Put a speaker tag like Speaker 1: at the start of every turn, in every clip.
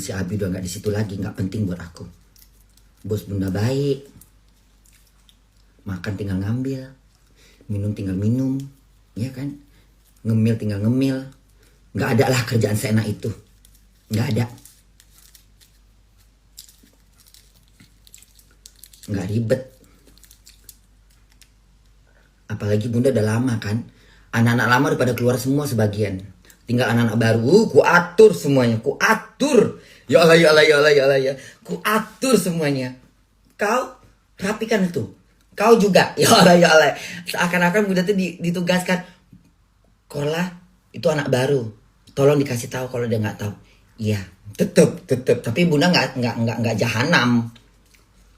Speaker 1: si Abi udah nggak di situ lagi, nggak penting buat aku. Bos bunda baik, makan tinggal ngambil, minum tinggal minum, ya kan, ngemil tinggal ngemil. Nggak ada lah kerjaan seenak itu, nggak ada, nggak ribet. Apalagi bunda udah lama kan, anak-anak lama udah pada keluar semua sebagian. Tinggal anak-anak baru, ku atur semuanya, ku atur. Ya Allah, ya Allah, ya Allah, ya Allah, ya. Ku atur semuanya. Kau rapikan itu. Kau juga, ya Allah, ya Allah. Seakan-akan bunda tuh ditugaskan. Korla, itu anak baru. Tolong dikasih tahu kalau dia nggak tahu. Iya, tetep. Tapi bunda nggak jahanam.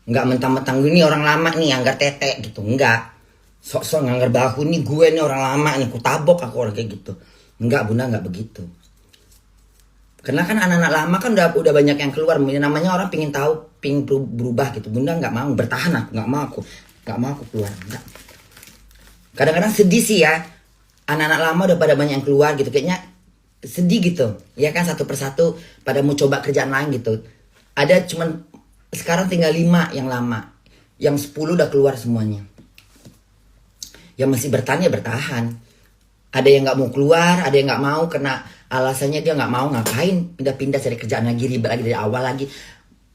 Speaker 1: Nggak mentang-mentang ini orang lama nih, anggar tete gitu. Enggak. Sok-sok nganggar bahu nih, gue nih orang lama nih, ku tabok aku orang kayak gitu. Enggak, bunda nggak begitu. Karena kan anak-anak lama kan udah banyak yang keluar. Namanya orang pingin tahu, pingin berubah gitu. Bunda nggak mau bertahan, aku nggak mau aku keluar. Enggak. Kadang-kadang sedih sih ya. Anak-anak lama udah pada banyak yang keluar gitu. Kayaknya sedih gitu. Ya kan, satu persatu pada mau coba kerjaan lain gitu. Ada cuman sekarang tinggal 5 yang lama. Yang 10 udah keluar semuanya. Yang masih bertahan ya bertahan. Ada yang nggak mau keluar, ada yang nggak mau karena alasannya dia nggak mau ngapain pindah-pindah cari kerjaan lagi, ribet lagi dari awal lagi,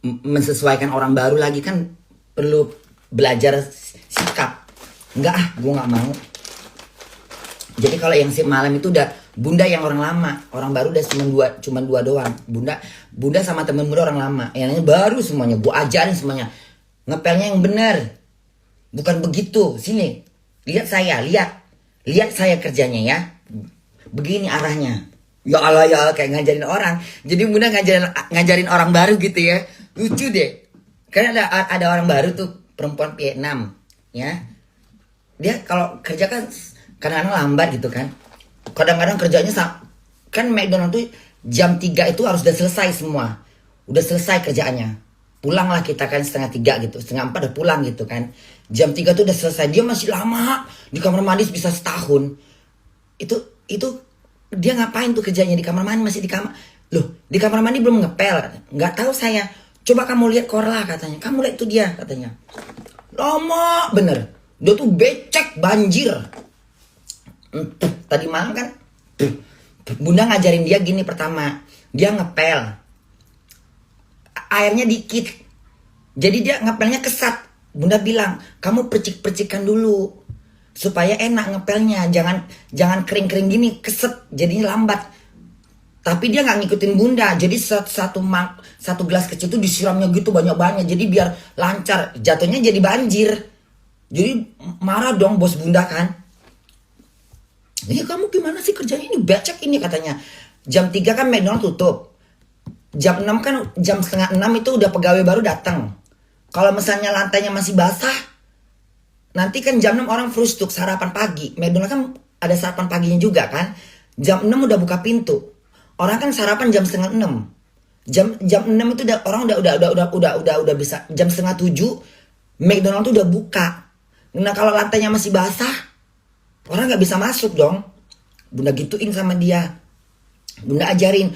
Speaker 1: mensesuaikan orang baru lagi kan perlu belajar sikap. Gue nggak mau. Jadi kalau yang si malam itu udah bunda yang orang lama, orang baru udah cuma dua doang. Bunda sama temen bunda orang lama, yang baru semuanya. Gue ajarin semuanya, ngepelnya yang benar, bukan begitu. Sini, lihat saya kerjanya ya. Begini arahnya. Ya Allah, ya Allah, kayak ngajarin orang. Jadi bunda ngajarin orang baru gitu ya. Lucu deh. Karena ada orang baru tuh, perempuan Vietnam ya. Dia kalau kerja kan kadang-kadang lambat gitu kan. Kadang-kadang kerjanya kan McDonald tuh jam 3 itu harus udah selesai semua. Udah selesai kerjaannya. Pulanglah kita kan 2:30 gitu, 3:30 udah pulang gitu kan. Jam 3 tuh udah selesai. Dia masih lama di kamar mandi bisa setahun. Itu dia ngapain tuh kerjanya di kamar mandi, masih di kamar. Loh, di kamar mandi belum ngepel. Nggak tahu saya. Coba kamu lihat Korla katanya. Kamu lihat itu dia katanya. Lama bener. Dia tuh becek banjir. Tadi malam kan bunda ngajarin dia gini. Pertama, dia ngepel, airnya dikit, jadi dia ngepelnya kesat. Bunda bilang, kamu percik-percikan dulu supaya enak ngepelnya, jangan kering-kering gini, keset jadinya lambat. Tapi dia nggak ngikutin bunda, jadi satu gelas kecil itu disiramnya gitu banyak-banyak, jadi biar lancar, jatuhnya jadi banjir. Jadi marah dong bos bunda kan. Ya kamu gimana sih kerjanya ini, becek ini katanya. Jam 3 kan McDonald tutup. Jam 6 kan, jam 5:30 itu udah pegawai baru datang. Kalau misalnya lantainya masih basah, nanti kan jam 6 orang frustuk sarapan pagi. McDonald kan ada sarapan paginya juga kan. Jam 6 udah buka pintu. Orang kan sarapan jam 5:30. Jam 6 itu orang udah bisa. Jam 6:30 McDonald tuh udah buka. Nah kalau lantainya masih basah, orang nggak bisa masuk dong. Bunda gituin sama dia. Bunda ajarin,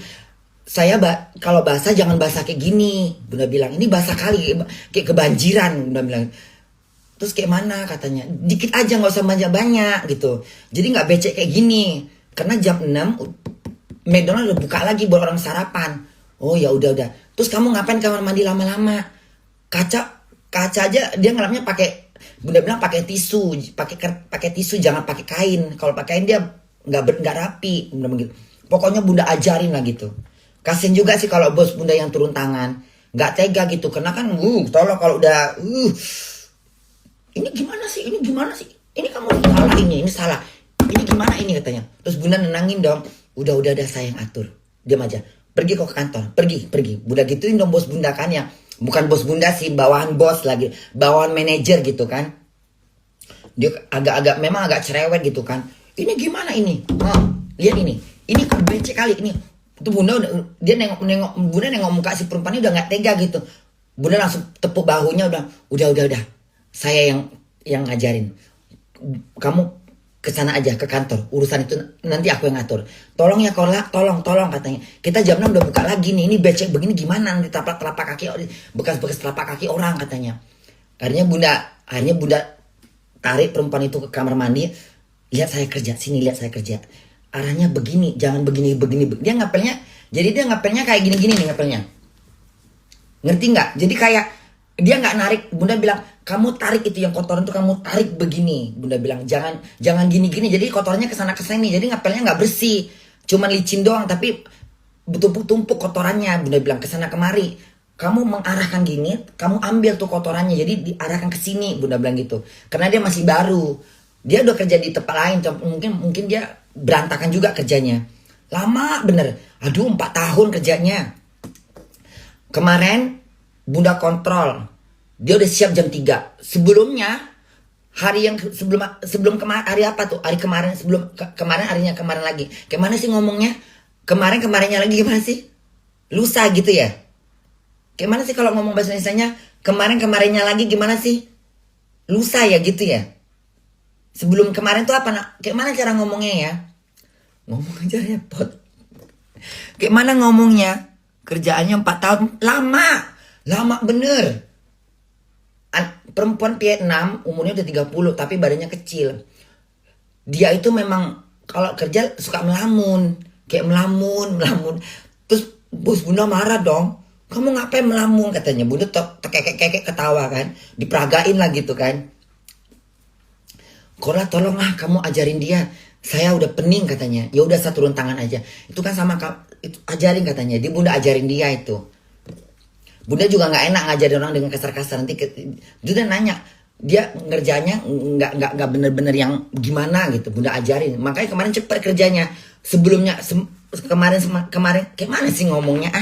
Speaker 1: saya kalau basah jangan basah kayak gini. Bunda bilang, ini basah kali, kayak kebanjiran. Bunda bilang, terus kayak mana katanya? Dikit aja, nggak usah banyak gitu. Jadi nggak becek kayak gini. Karena jam 6 McDonald udah buka lagi buat orang sarapan. Oh ya udah. Terus kamu ngapain kamar mandi lama-lama? Kaca aja dia ngelapnya pakai. Bunda bilang pakai tisu, pakai tisu, jangan pakai kain. Kalau pakai kain dia nggak rapi. Bunda begitu. Pokoknya bunda ajarin lah gitu. Kasian juga sih kalau bos bunda yang turun tangan, nggak tega gitu. Karena kan, tolong kalau udah, ini gimana sih? Ini kamu salah ini salah. Ini gimana ini katanya. Terus bunda nenangin dong. Udah saya yang atur. Diam aja. Pergi kok ke kantor. Pergi. Bunda gituin dong bos bunda kan ya. Bukan bos bunda sih, bawahan bos lagi, bawahan manajer gitu kan. Dia memang agak cerewet gitu kan. Ini gimana ini? Lihat ini becek kali ini. Itu bunda dia nengok bunda nengok muka si perempuan ini udah nggak tega gitu. Bunda langsung tepuk bahunya udah. Saya yang ngajarin. Kamu ke sana aja ke kantor, urusan itu nanti aku yang ngatur. Tolong ya Korla, tolong katanya. Kita jam 6 udah buka lagi nih, ini becek begini gimana, nanti telapak kaki, bekas-bekas telapak kaki orang katanya. Akhirnya bunda tarik perempuan itu ke kamar mandi. Lihat saya kerja, sini lihat saya kerja. Arahnya begini, jangan begini. Dia ngapelnya, jadi dia ngapelnya kayak gini nih ngapelnya. Ngerti nggak? Jadi kayak dia nggak narik. Bunda bilang, kamu tarik itu yang kotoran tuh, kamu tarik begini. Bunda bilang jangan gini. Jadi kotorannya kesana kesini. Jadi ngapelnya nggak bersih, cuman licin doang. Tapi bertumpuk-tumpuk kotorannya. Bunda bilang kesana kemari. Kamu mengarahkan gini, kamu ambil tuh kotorannya. Jadi diarahkan ke sini. Bunda bilang gitu. Karena dia masih baru. Dia udah kerja di tempat lain. Mungkin dia berantakan juga kerjanya. Lama bener. Aduh 4 tahun kerjanya. Kemarin Bunda kontrol. Dia udah siap jam 3. Sebelumnya hari yang sebelum kemarin, hari apa tuh? Hari kemarin sebelum kemarin, harinya kemarin lagi. Gimana sih ngomongnya? Kemarinnya lagi gimana sih? Lusa gitu ya? Gimana sih kalau ngomong bahasa Indonesianya? Kemarinnya lagi gimana sih? Lusa ya gitu ya? Sebelum kemarin tuh apa? Kayak mana cara ngomongnya ya? Ngomong aja repot. Kayak mana ngomongnya? Kerjaannya 4 tahun. Lama bener. Perempuan Vietnam umurnya udah 30 tapi badannya kecil. Dia itu memang kalau kerja suka melamun. Kayak melamun. Terus bos Bunda marah dong. Kamu ngapain melamun katanya. Bunda kekek ketawa kan. Diperagain lah gitu kan. Korla tolong kamu ajarin dia. Saya udah pening katanya. Ya udah saya turun tangan aja. Itu kan sama itu ajarin katanya. Dia Bunda ajarin dia itu. Bunda juga nggak enak ngajarin orang dengan kasar-kasar. Nanti dia nanya. Dia ngerjanya nggak bener-bener yang gimana gitu. Bunda ajarin. Makanya kemarin cepet kerjanya. Sebelumnya kemarin kayak mana sih ngomongnya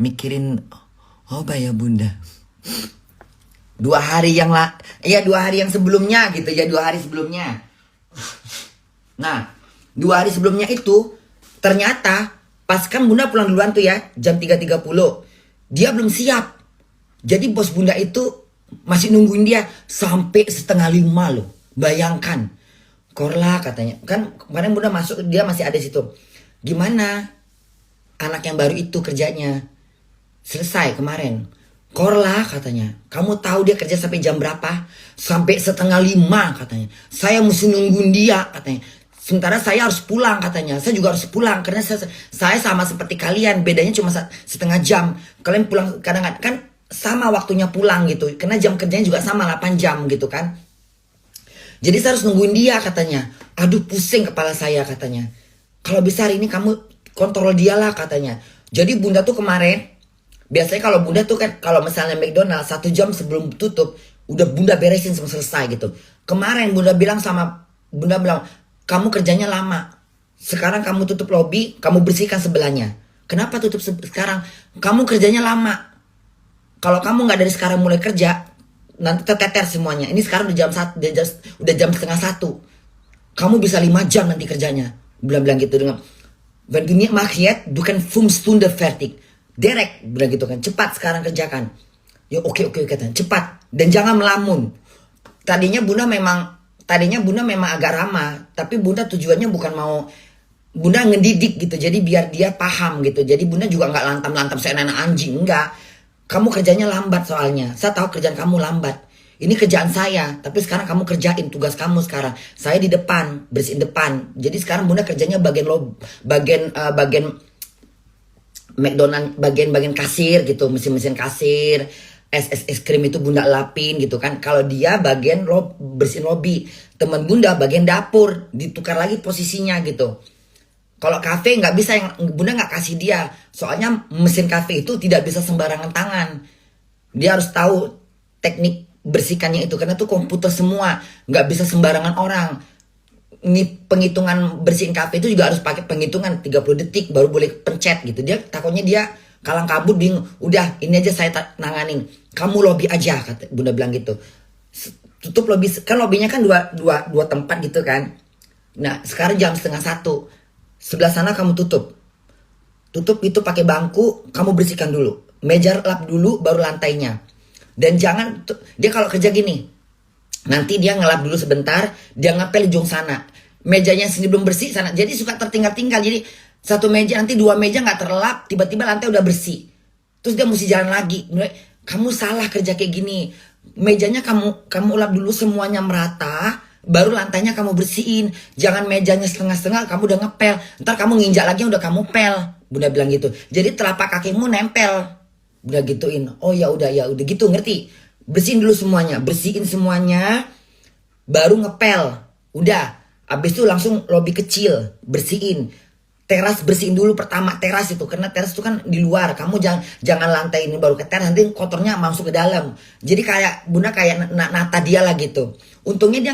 Speaker 1: mikirin apa ya Bunda. 2 hari yang 2 hari yang sebelumnya gitu ya, 2 hari sebelumnya. Nah, 2 hari sebelumnya itu ternyata pas kan Bunda pulang duluan tuh ya, jam 3.30. Dia belum siap. Jadi bos Bunda itu masih nungguin dia sampai 4:30 loh. Bayangkan. Korla katanya, kan kemarin Bunda masuk, dia masih ada situ. Gimana anak yang baru itu kerjanya? Selesai kemarin. Korla katanya, kamu tahu dia kerja sampai jam berapa? Sampai 4:30 katanya. Saya mesti nungguin dia katanya. Sementara saya harus pulang katanya. Saya juga harus pulang karena saya sama seperti kalian. Bedanya cuma 1/2 jam. Kalian pulang kadang kan sama waktunya pulang gitu. Karena jam kerjanya juga sama 8 jam gitu kan. Jadi saya harus nungguin dia katanya. Aduh pusing kepala saya katanya. Kalau bisa hari ini kamu kontrol dia lah katanya. Jadi Bunda tuh kemarin, biasanya kalau Bunda tuh kan, kalau misalnya McDonald 1 jam sebelum tutup, udah Bunda beresin semua selesai gitu. Kemarin Bunda bilang, kamu kerjanya lama. Sekarang kamu tutup lobi, kamu bersihkan sebelahnya. Kenapa tutup sekarang? Kamu kerjanya lama. Kalau kamu nggak dari sekarang mulai kerja, nanti terteter semuanya. Ini sekarang udah jam 1:30. Kamu bisa 5 jam nanti kerjanya. Bilang gitu dengan Wenn du nicht machst, du kan 5 Stunden fertig. Direct bilang gitu kan, cepat sekarang kerjakan. Ya oke katanya, cepat dan jangan melamun. Tadinya Bunda memang agak ramah, tapi Bunda tujuannya bukan mau Bunda ngedidik gitu, jadi biar dia paham gitu. Jadi Bunda juga nggak lantam-lantam seenak anjing, enggak. Kamu kerjanya lambat soalnya. Saya tahu kerjaan kamu lambat. Ini kerjaan saya, tapi sekarang kamu kerjain tugas kamu sekarang. Saya di depan, bersihin depan. Jadi sekarang Bunda kerjanya bagian McDonald, bagian kasir gitu, mesin kasir, es krim itu Bunda lapin gitu kan. Kalau dia bagian bersihin lobby, teman Bunda bagian dapur, ditukar lagi posisinya gitu. Kalau kafe nggak bisa, yang Bunda nggak kasih dia, soalnya mesin kafe itu tidak bisa sembarangan tangan. Dia harus tahu teknik bersihkannya itu, karena itu komputer semua, nggak bisa sembarangan orang. Ini penghitungan bersihin kafe itu juga harus pakai penghitungan 30 detik baru boleh pencet gitu. Dia takutnya dia kalang kabut, bingung. Udah ini aja saya nanganin, kamu lobby aja, kata Bunda bilang gitu. Tutup lobby, kan lobbynya kan dua tempat gitu kan. Nah sekarang jam 1:30, sebelah sana kamu tutup itu pakai bangku, kamu bersihkan dulu, meja lap dulu baru lantainya. Dan jangan, dia kalau kerja gini, Nanti dia ngelap dulu sebentar, dia ngepel ujung sana. Mejanya sini belum bersih sana. Jadi suka tertinggal-tinggal. Jadi satu meja nanti dua meja nggak terlap, tiba-tiba lantai udah bersih. Terus dia mesti jalan lagi. Kamu salah kerja kayak gini. Mejanya kamu ulap dulu semuanya merata, baru lantainya kamu bersihin. Jangan mejanya setengah-setengah kamu udah ngepel. Ntar kamu nginjak lagi udah kamu pel. Bunda bilang gitu. Jadi telapak kakimu nempel. Bunda gituin. Oh ya udah gitu, ngerti? Bersihin dulu semuanya, bersihin semuanya, baru ngepel. Udah, abis itu langsung lobi kecil, bersihin. Teras bersihin dulu pertama teras itu, karena teras itu kan di luar. Kamu jangan lantai ini baru ke teras, nanti kotornya masuk ke dalam. Jadi kayak Bunda kayak nata dia lah gitu. Untungnya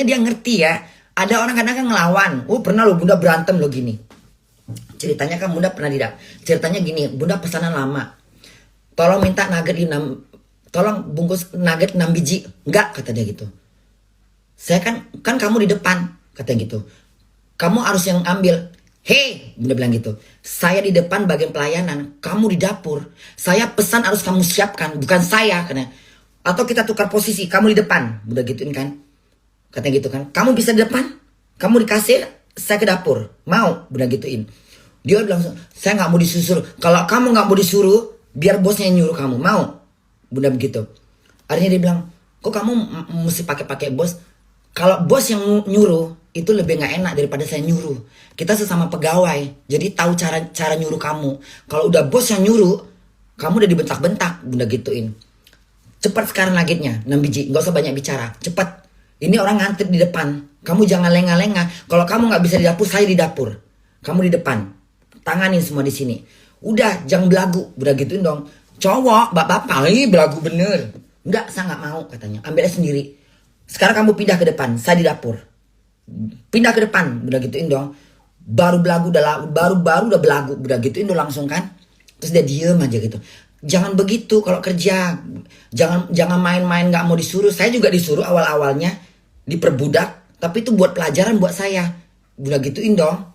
Speaker 1: dia ngerti ya. Ada orang kadang kan ngelawan. Pernah lo Bunda berantem lo gini. Ceritanya kan Bunda pernah tidak. Ceritanya gini, Bunda pesanan lama. Tolong minta nugget tolong bungkus nugget 6 biji. Enggak, kata dia gitu. Saya kan kamu di depan, katanya gitu. Kamu harus yang ambil. Hei, Bunda bilang gitu. Saya di depan bagian pelayanan, kamu di dapur. Saya pesan harus kamu siapkan, bukan saya. Atau kita tukar posisi, kamu di depan. Bunda gituin kan. Katanya gitu kan. Kamu bisa di depan, kamu di kasir, saya ke dapur. Mau? Bunda gituin. Dia bilang, saya gak mau disuruh. Kalau kamu gak mau disuruh, biar bosnya yang nyuruh kamu. Mau? Bunda begitu. Akhirnya dia bilang, kok kamu mesti pakai bos? Kalau bos yang nyuruh itu lebih nggak enak daripada saya nyuruh. Kita sesama pegawai, jadi tahu cara nyuruh kamu. Kalau udah bos yang nyuruh, kamu udah dibentak-bentak. Bunda gituin. Cepat sekarang nuggetnya 6 biji, nggak usah banyak bicara. Cepat. Ini orang ngantri di depan. Kamu jangan lengah-lengah. Kalau kamu nggak bisa di dapur, saya di dapur. Kamu di depan. Tanganin semua di sini. Udah, jangan belagu. Bunda gituin dong. Cowok, bapak, ini belagu bener. Enggak, saya nggak mau katanya. Ambilnya sendiri. Sekarang kamu pindah ke depan, saya di dapur. Pindah ke depan, udah gituin dong. Baru belagu baru udah belagu, udah gituin dong langsung kan. Terus dia diem aja gitu. Jangan begitu kalau kerja. Jangan main-main nggak mau disuruh. Saya juga disuruh awal-awalnya diperbudak, tapi itu buat pelajaran buat saya. Udah gituin dong.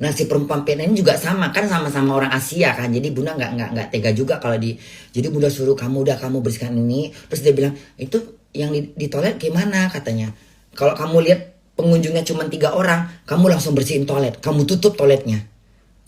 Speaker 1: Nah si perempuan PNN juga sama kan, sama-sama orang Asia kan. Jadi Bunda nggak tega juga kalau jadi Bunda suruh kamu bersihkan ini. Terus dia bilang itu yang di toilet gimana katanya. Kalau kamu lihat pengunjungnya cuma 3 orang, kamu langsung bersihin toilet. Kamu tutup toiletnya.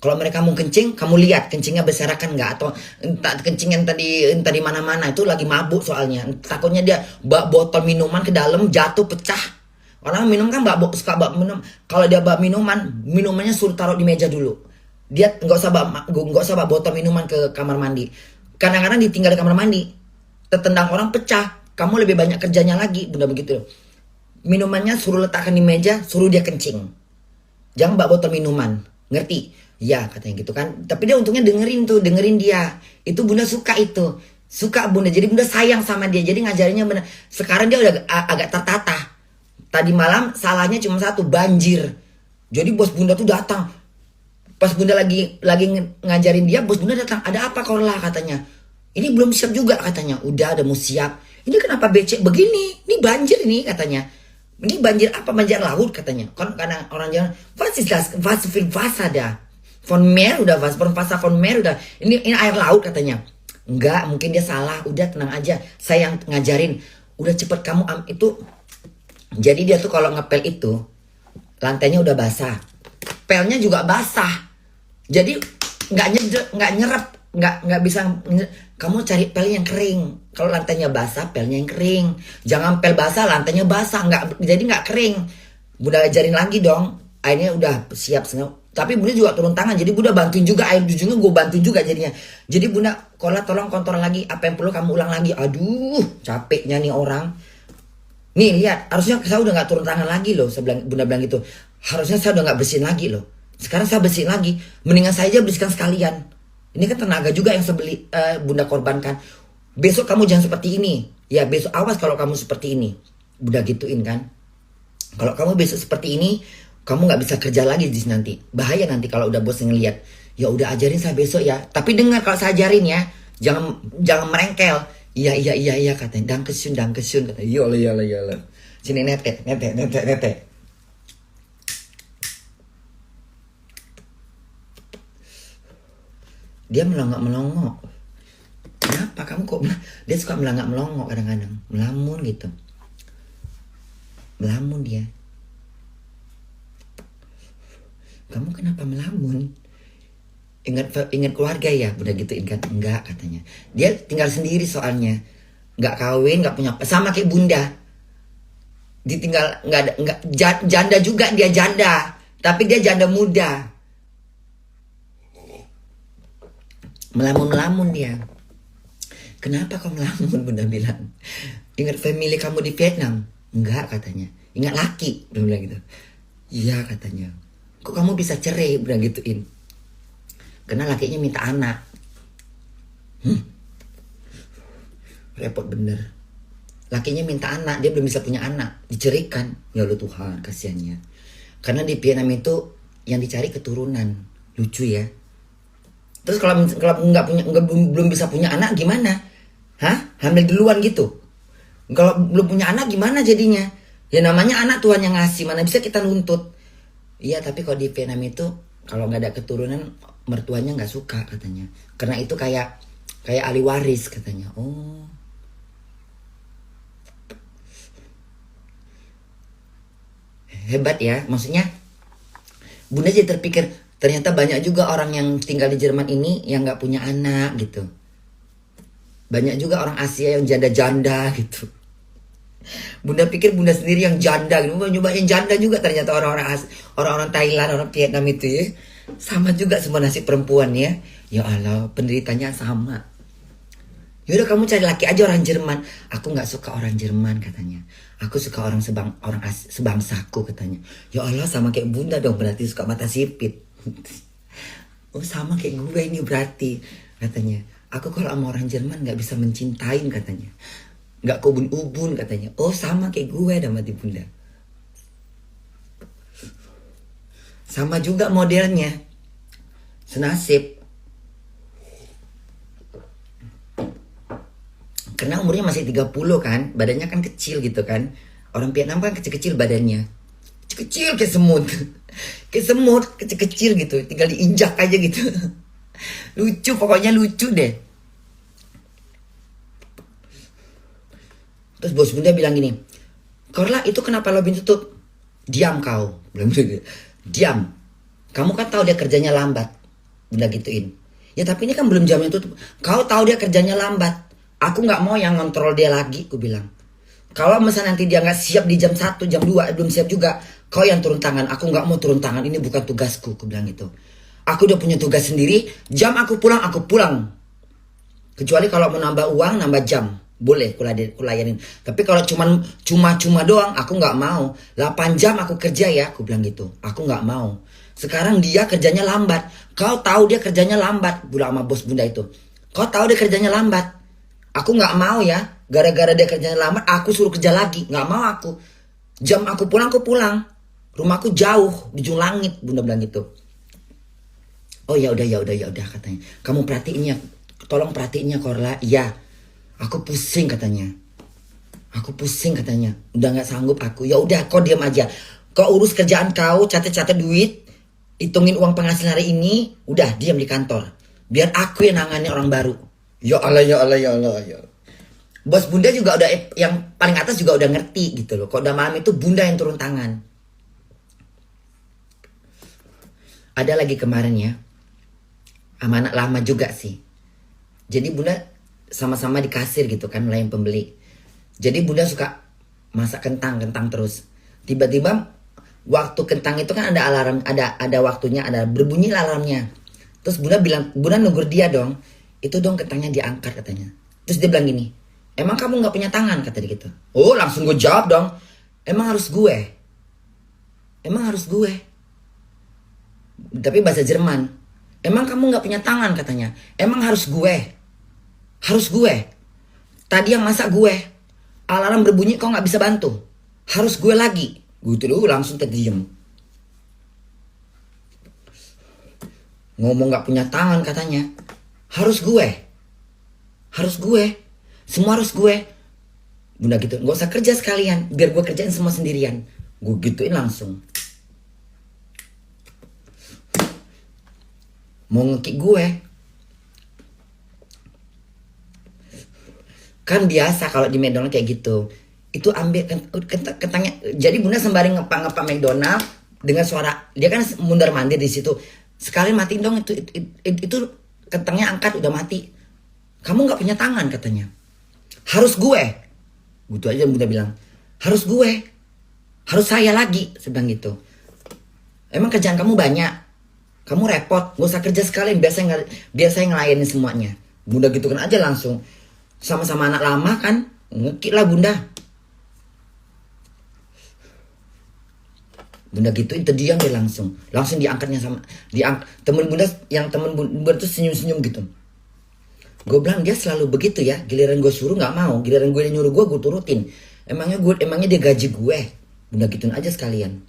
Speaker 1: Kalau mereka mau kencing, kamu lihat kencingnya berserakan nggak, atau entah kencing yang entah di mana-mana itu lagi mabuk soalnya. Takutnya dia bawa botol minuman ke dalam jatuh pecah. Orang minum kan suka bawa minum. Kalau dia bawa minumannya suruh taruh di meja dulu. Dia nggak usah bawa botol minuman ke kamar mandi. Kadang-kadang ditinggal di kamar mandi, tertendang orang pecah. Kamu lebih banyak kerjanya lagi, Bunda begitu. Minumannya suruh letakkan di meja, suruh dia kencing. Jangan bawa botol minuman, ngerti? Ya katanya gitu kan. Tapi dia untungnya dengerin dia. Itu Bunda suka itu. Suka Bunda. Jadi Bunda sayang sama dia. Jadi ngajarinnya benar. Sekarang dia udah agak tertata. Tadi malam salahnya cuma satu, banjir. Jadi bos Bunda tuh datang. Pas Bunda lagi ngajarin dia, bos Bunda datang. Ada apa kau lah katanya. Ini belum siap juga katanya. Udah mau siap. Ini kenapa becek begini? Ini banjir ini katanya. Ini banjir apa? Banjir laut katanya. Kan karena orang jangan was ist das? Was für Wasser da? Von Meer udah von Meer udah. Ini air laut katanya. Enggak, mungkin dia salah. Udah tenang aja. Saya yang ngajarin. Udah cepet kamu itu. Jadi dia tuh kalau ngepel itu lantainya udah basah, pelnya juga basah. Jadi nggak nyerap, nggak bisa. Kamu cari pel yang kering. Kalau lantainya basah, pelnya yang kering. Jangan pel basah, lantainya basah, jadi nggak kering. Bunda ajarin lagi dong. Airnya udah siap semua. Tapi Bunda juga turun tangan. Jadi Bunda bantuin juga, air ujungnya gue bantuin juga jadinya. Jadi Bunda, tolong kontrol lagi apa yang perlu kamu ulang lagi. Aduh, capeknya nih orang. Nih lihat, harusnya saya udah gak turun tangan lagi loh. Bunda bilang gitu. Harusnya saya udah gak bersihin lagi loh. Sekarang saya bersihin lagi. Mendingan saya aja bersihkan sekalian. Ini kan tenaga juga yang Bunda korbankan. Besok kamu jangan seperti ini. Ya besok awas kalau kamu seperti ini. Bunda gituin kan. Kalau kamu besok seperti ini, kamu gak bisa kerja lagi di sini nanti. Bahaya nanti kalau udah bos ngeliat. Ya udah ajarin saya besok ya. Tapi dengar kalau saya ajarin ya. Jangan merengkel. Iya katanya. Dankeschön katanya. Iyalah. Sini nete. Dia melongok. Kenapa kamu kok? Dia suka melongo kadang-kadang. Melamun gitu. Melamun dia. Kamu kenapa melamun? Ingat keluarga ya? Bunda gituin kan? Enggak katanya. Dia tinggal sendiri soalnya. Nggak kawin, nggak punya, sama kayak bunda. Ditinggal, nggak janda juga, dia janda. Tapi dia janda muda. Melamun-melamun dia. Kenapa kau melamun? Bunda bilang. Ingat family kamu di Vietnam? Enggak katanya. Ingat laki? Bunda bilang gitu. Iya katanya. Kok kamu bisa cerai? Bunda gituin. Karena lakinya minta anak. Repot bener. Lakinya minta anak, dia belum bisa punya anak, diceraikan. Ya Allah Tuhan, kasihannya. Karena di Vietnam itu yang dicari keturunan. Lucu ya. Terus kalau belum bisa punya anak gimana? Hah? Hamil duluan gitu. Kalau belum punya anak gimana jadinya? Ya namanya anak Tuhan yang ngasih, mana bisa kita nuntut. Iya, tapi kalau di Vietnam itu kalau nggak ada keturunan, mertuanya nggak suka katanya. Karena itu kayak ahli waris katanya. Oh. Hebat ya, maksudnya Bunda jadi terpikir ternyata banyak juga orang yang tinggal di Jerman ini yang nggak punya anak gitu. Banyak juga orang Asia yang janda-janda gitu. Bunda pikir Bunda sendiri yang janda gitu. Nyobain janda juga ternyata orang-orang Thailand, orang Vietnam itu ya. Sama juga semua nasib perempuan ya. Ya Allah, penderitanya sama. Yaudah kamu cari laki aja orang Jerman. Aku nggak suka orang Jerman katanya. Aku suka orang sebangsaku katanya. Ya Allah, sama kayak Bunda dong, berarti suka mata sipit. Oh sama kayak gue ini berarti katanya. Aku kalau sama orang Jerman nggak bisa mencintain katanya. Nggak kubun-ubun katanya. Oh sama kayak gue dah mati Bunda. Sama juga modelnya. Senasib. Karena umurnya masih 30 kan. Badannya kan kecil gitu kan. Orang Vietnam kan kecil-kecil badannya. Kecil kayak semut. Kayak semut, kecil-kecil gitu. Tinggal diinjak aja gitu. Lucu, pokoknya lucu deh. Terus bos Bunda bilang gini, Korla itu kenapa lobby tutup? Diam kau. Bilang gitu. Diam. Kamu kan tahu dia kerjanya lambat. Bunda gituin. Ya tapi ini kan belum jamnya tutup. Kau tahu dia kerjanya lambat. Aku gak mau yang ngontrol dia lagi, aku bilang. Kalau misalnya nanti dia gak siap di jam 1, jam 2, belum siap juga. Kau yang turun tangan, aku gak mau turun tangan. Ini bukan tugasku, aku bilang gitu. Aku udah punya tugas sendiri. Jam aku pulang. Kecuali kalau mau nambah uang, nambah jam. Boleh, kulayanin. Tapi kalau cuma doang, aku gak mau. 8 jam aku kerja ya, aku bilang gitu. Aku gak mau. Sekarang dia kerjanya lambat. Kau tahu dia kerjanya lambat, bilang sama bos Bunda itu. Kau tahu dia kerjanya lambat. Aku gak mau ya. Gara-gara dia kerjanya lambat, aku suruh kerja lagi. Gak mau aku. Jam aku pulang. Rumahku jauh di ujung langit, Bunda bilang gitu. Oh ya udah katanya. Kamu perhatiin ya. Tolong perhatiin ya Korla. Iya. Aku pusing katanya. Udah gak sanggup aku. Ya udah kau diam aja. Kau urus kerjaan kau, catat duit, hitungin uang penghasilan hari ini, udah diam di kantor. Biar aku yang nangani orang baru. Ya Allah. Bos Bunda juga udah, yang paling atas juga udah ngerti gitu loh. Kalau udah malam itu Bunda yang turun tangan. Ada lagi kemarin ya, sama anak lama juga sih. Jadi Bunda sama-sama di kasir gitu kan, melayani pembeli. Jadi Bunda suka masak kentang terus. Tiba-tiba waktu kentang itu kan ada alarm, ada waktunya, ada berbunyi alarmnya. Terus Bunda negur dia dong. Itu dong kentangnya diangkat katanya. Terus dia bilang gini, emang kamu gak punya tangan kata dia gitu. Oh langsung gue jawab dong. Emang harus gue. Tapi bahasa Jerman. Emang kamu gak punya tangan katanya. Emang harus gue. Tadi yang masak gue. Alarm berbunyi kau gak bisa bantu. Harus gue lagi. Gitu dulu langsung terdiam. Ngomong gak punya tangan katanya. Harus gue. Semua harus gue. Bunda gitu. Gak usah kerja sekalian. Biar gue kerjain semua sendirian. Gue gituin langsung. Mau ngekik gue. Kan biasa kalau di McDonald kayak gitu. Itu ambil kentangnya. Jadi bunda sembari ngepak McDonald dengan suara dia kan mundar mandir di situ. Sekalian matiin dong itu kentangnya angkat udah mati. Kamu nggak punya tangan katanya. Harus gue. Gitu aja bunda bilang. Harus gue. Harus saya lagi. Sedang gitu. Emang kerjaan kamu banyak. Kamu repot. Gak usah kerja sekalian. Biar saya ngelayanin semuanya. Bunda gitu kan aja langsung. Sama-sama anak lama kan. Ngekik lah bunda. Bunda gitu itu diam dia langsung diangkatnya sama temen bunda yang temen bunda tuh senyum gitu. Gue bilang dia selalu begitu ya, giliran gue suruh nggak mau, giliran gue nyuruh gue turutin. Emangnya dia gaji gue. Bunda gituin aja sekalian.